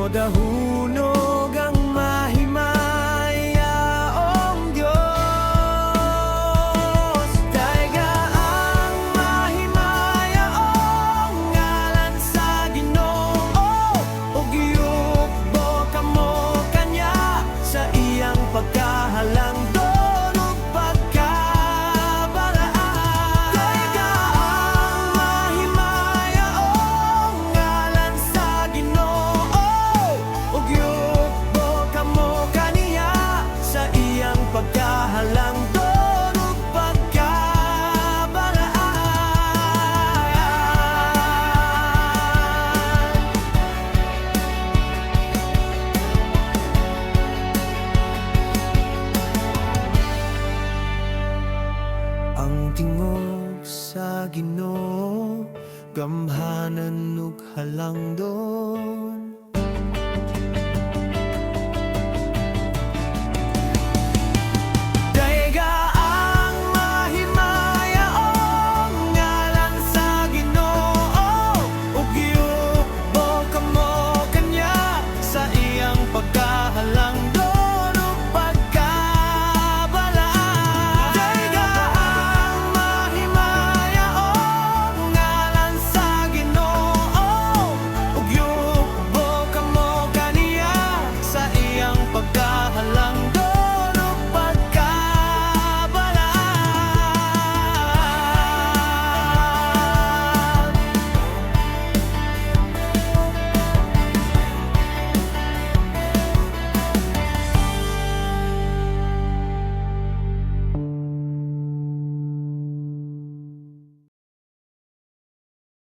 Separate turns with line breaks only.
dahunog ang mahimayaong Diyos. Daiga ang mahimayaong ngalan sa Ginoo, ug giukbo kamo kanya sa iyang pagkahalang ug pagkabalaan. Daiga ang mahimayaong ngalan sa Ginoo, ug giukbo kamo kaniya sa iyang pagkahalang ug pagkabalaan. Ang tingog sa Ginoo, gamhanan ug halangdon.